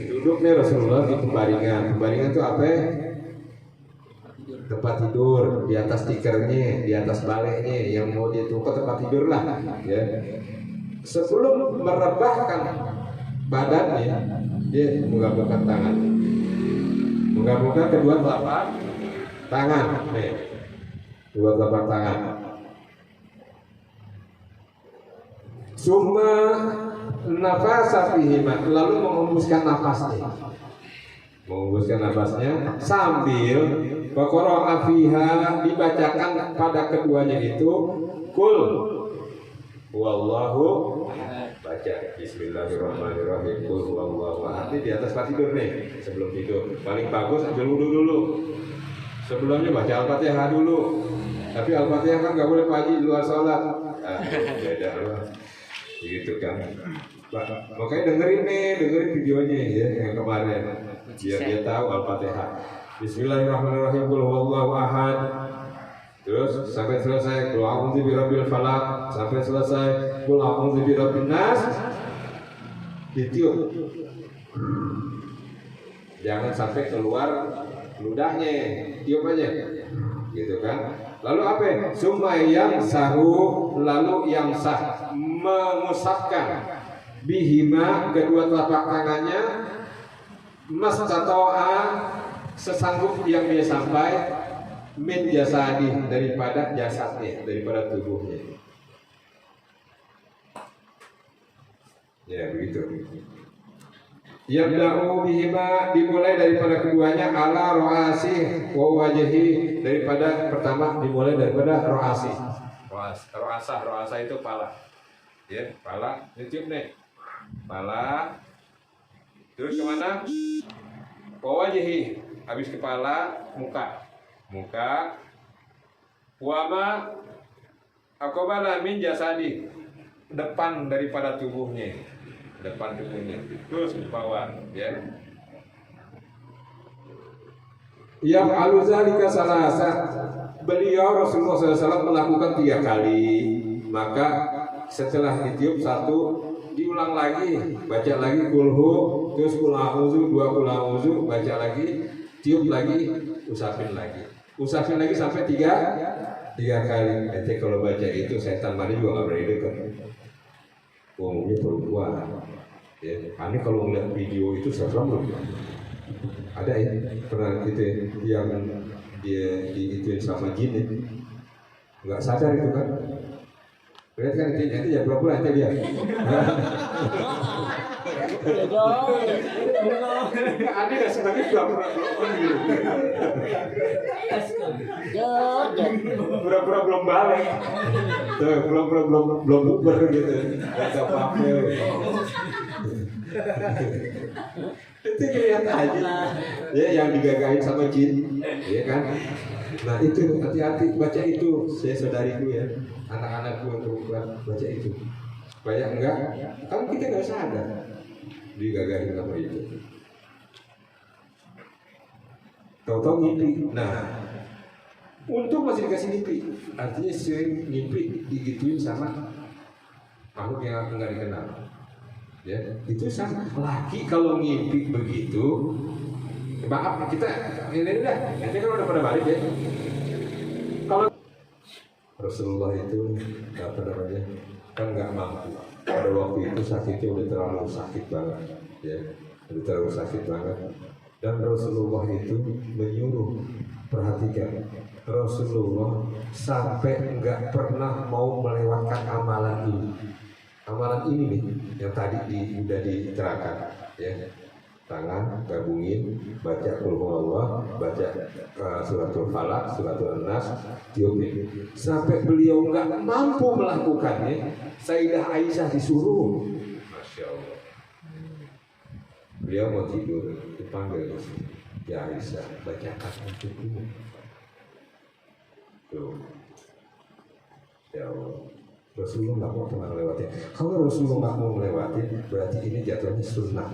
Duduknya Rasulullah di pembaringan itu apa? Tempat tidur, di atas tikernya, di atas balainya yang mau ditukar tempat tidur lah ya. Sebelum merebahkan badannya dia menggabungkan tangan, menggabungkan kedua telapak tangan nih, dua telapak tangan. Summa nafasa fihima, lalu mengembuskan nafasnya. Mengembuskan nafasnya sambil Baqara'ah fiha dibacakan pada keduanya itu kul wallahu baca bismillahirrahmanirrahim kul wallahu ahad di atas tempat tidur nih sebelum tidur. Paling bagus ambil wudu dulu. Sebelumnya baca Al-Fatihah dulu. Tapi Al-Fatihah kan nggak boleh pagi di luar sholat. Beda loh. Gitu kan. Makanya dengerin videonya ya yang kemarin biar dia tahu Al-Fatihah. Bismillahirrahmanirrahim qul huwallahu ahad. Terus sampai selesai qul a'udzu birabbil falaq, sampai selesai qul a'udzu birabbin nas. Ditiup. Jangan sampai keluar ludahnya, tiup aja. Gitu kan. Lalu apa? Summa yamsahu, lalu yamsah, mengusapkan bihima kedua telapak tangannya mastata'a sesanggup yang dia sampai min jasadi daripada jasadnya, daripada tubuhnya. Ya begitu. Yabda'u bihima, dimulai daripada keduanya ala ro'asi wa wajhi, daripada pertama dimulai daripada ro'asi. Ro'asa itu pala. Ya, pala, ditiup nih. Pala. Terus kemana? Wa wajhi, habis kepala, muka. Wama aqbala min jasadi, depan daripada tubuhnya. Terus ke bawah ya. Yang aluzalika salasa, beliau Rasulullah SAW melakukan 3 kali. Maka setelah ditiup 1 diulang lagi, baca lagi kulhu, terus kul a'udzu, 2 kul a'udzu, baca lagi, tiup lagi, usapin lagi sampai 3 kali. Nanti kalau baca itu setan mana juga nggak berani dekat. Umumnya perempuan. Ya, aneh kalau ngeliat video itu serem loh. Ada ya pernah gitu yang dia diituin sama jin, nggak sadar itu kan. Lihat kan nanti ya pura-pura nanti dia. Aneh nggak sebenarnya pura-pura pura-pura belum balik. Tuh, pura-pura belum bubar gitu. Gak ada apa-apa. Itu kelihatan aja. Ya yang digagahin sama jin, ya kan? Nah itu hati-hati baca itu, saya saudariku ya, anak-anakku yang perempuan baca itu, supaya enggak, kan kita nggak sadar digagahin sama itu. Tahu-tahu mimpi. Nah, untung masih dikasih mimpi. Artinya sering mimpi digituin sama makhluk yang nggak dikenal. Ya, itu sama. Laki kalau mimpi begitu, maaf kita ini dah. Nanti kan udah pada balik ya. Kalau Rasulullah itu apa namanya kan nggak mampu. Pada waktu itu sakitnya udah terlalu sakit banget. Ya, udah terlalu sakit banget. Dan Rasulullah itu menyuruh, perhatikan, Rasulullah sampai nggak pernah mau melewatkan amalan ini. Amalan ini nih yang tadi udah diterangkan, ya. Tangan gabungin, baca Qul Huwallah, baca suratul Falaq, suratul Nas, tiupin. Sampai beliau nggak mampu melakukannya, Sayyidah Aisyah disuruh. Masya Allah. Beliau mau tidur, dipanggil, ya Aisyah, bacakan untukku. Tuh, ya Allah. Rasulullah nggak mau pernah melewati. Kalau Rasulullah nggak mau melewati, berarti ini jatuhnya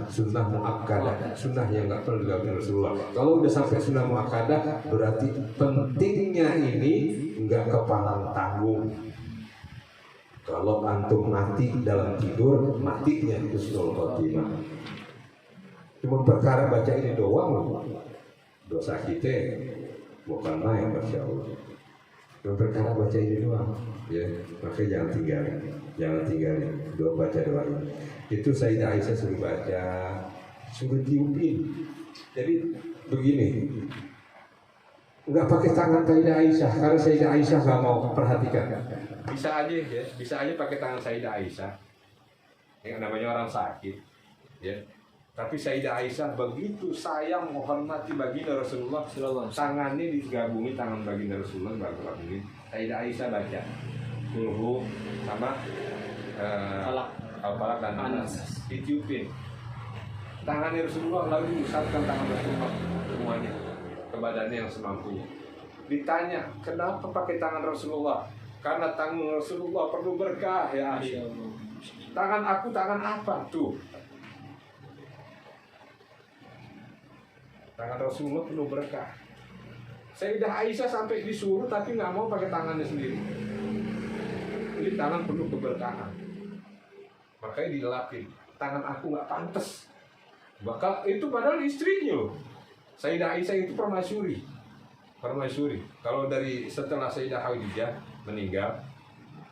sunnah muakkadah, sunnah yang nggak perlu dilakukan Rasulullah. Kalau udah sampai sunnah muakkadah, berarti pentingnya ini nggak kepalang tanggung. Kalau antum mati dalam tidur, matinya itu husnul khotimah. Cuma perkara baca ini doang loh, dosa kita bukan main, Masya Allah. Cuma perkara baca ini doang, ya, makanya jangan tinggalin, baca doa ini. Itu Sayyidah Aisyah suruh baca, suruh tiupin. Jadi begini, nggak pakai tangan Sayyidah Aisyah, karena Sayyidah Aisyah nggak mau perhatikan. Bisa aja ya, bisa aja pakai tangan Sayyidah Aisyah, yang namanya orang sakit, ya. Tapi Sayyidah Aisyah begitu sayang menghormati baginda Rasulullah, tangannya digabungi, tangan baginda Rasulullah digabungin. Sayyidah Aisyah baca Qul sama Al-Falaq dan Anas, ditiupin. Tangannya Rasulullah lalu diusapkan tangan Rasulullah semuanya ke badannya yang semampunya. Ditanya, kenapa pakai tangan Rasulullah? Karena tangan Rasulullah perlu berkah, ya Aisyah. Tangan aku tangan apa? Tuh, tangan Rasulullah penuh berkah. Sayyidah Aisyah sampai disuruh tapi nggak mau pakai tangannya sendiri. Ini tangan penuh keberkahan. Makanya dilapin. Tangan aku nggak pantas. Bakal itu padahal istrinya loh. Sayyidah Aisyah itu permaisuri. Kalau dari setelah Sayyidah Khadijah meninggal,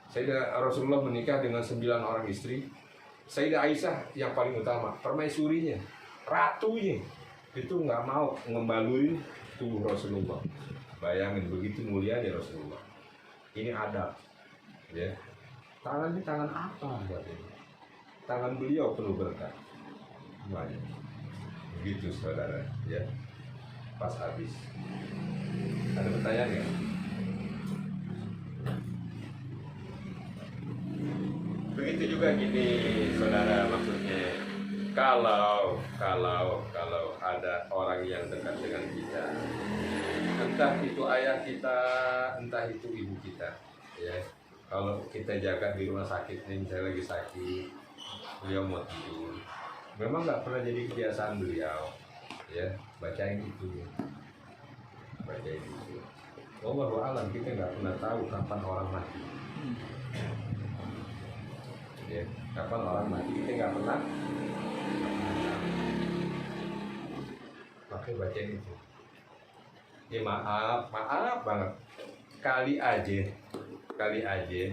Sayyidah Rasulullah menikah dengan 9 orang istri. Sayyidah Aisyah yang paling utama, permaisurinya, ratunya. Itu nggak mau ngembaluin tubuh Rasulullah. Bayangin begitu mulianya Rasulullah. Ini adab, ya. Tangan ini tangan apa? Tangan beliau penuh berkah. Banyak. Begitu saudara, ya. Pas habis. Ada pertanyaan nggak? Begitu juga gini, saudara, maksudnya. Kalau ada orang yang dekat dengan kita, entah itu ayah kita, entah itu ibu kita, ya. Kalau kita jaga di rumah sakit, nih misalnya lagi sakit, beliau mau tidur, memang nggak pernah jadi kebiasaan beliau, ya, bacain itu. Wallahu a'lam, kita nggak pernah tahu kapan orang mati, ya, kapan orang mati kita nggak pernah. Pakai bacain itu. Ya maaf banget. Kali aja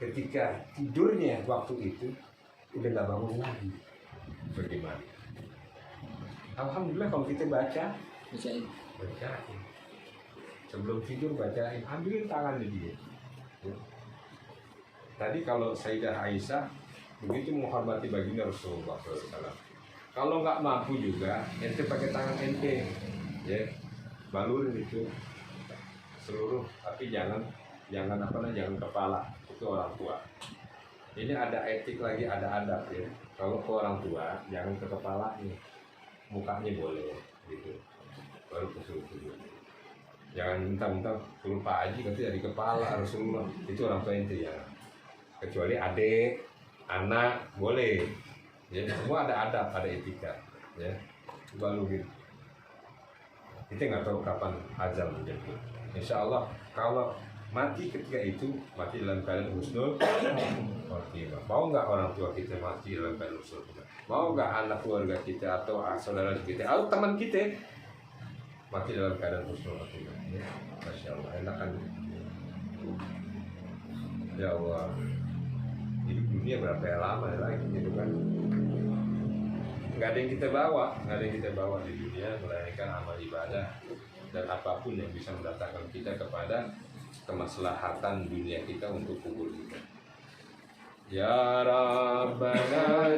ketika tidurnya waktu itu udah nggak bangun lagi. Bagaimana? Alhamdulillah kalau kita bacain. Sebelum tidur bacain, ambilin tangannya dia. Ya. Tadi kalau Sayyidah Aisyah begitu menghormati baginda Rasulullah SAW. Kalau nggak mampu juga, ente pakai tangan ente, ya, balurin itu seluruh, tapi jangan kepala, itu orang tua. Ini ada etik lagi, ada adab, ya. Kalau ke orang tua, jangan ke kepalanya, mukanya boleh, gitu. Baru ke seluruh. Jangan mentang-mentang suruh Pak Haji nanti dari kepala Rasulullah, itu orang tua ente ya. Kecuali adik, anak boleh. Ya, semua ada adab, ada etika, ya. Balurin. Kita nggak tahu kapan ajal menjemput. Insya Allah kalau mati ketika itu, mati dalam keadaan husnul khotimah. Mau nggak orang tua kita mati dalam keadaan husnul khotimah? Mau nggak anak keluarga kita atau saudara kita atau teman kita mati dalam keadaan husnul khotimah? Ya. Masya Allah, enak kan? Ya Allah, hidup dunia berapa lama lagi gitu kan? nggak ada yang kita bawa, nggak ada yang kita bawa di dunia melainkan amal ibadah dan apapun yang bisa mendatangkan kita kepada kemaslahatan dunia kita untuk kubur kita. Ya Rabbana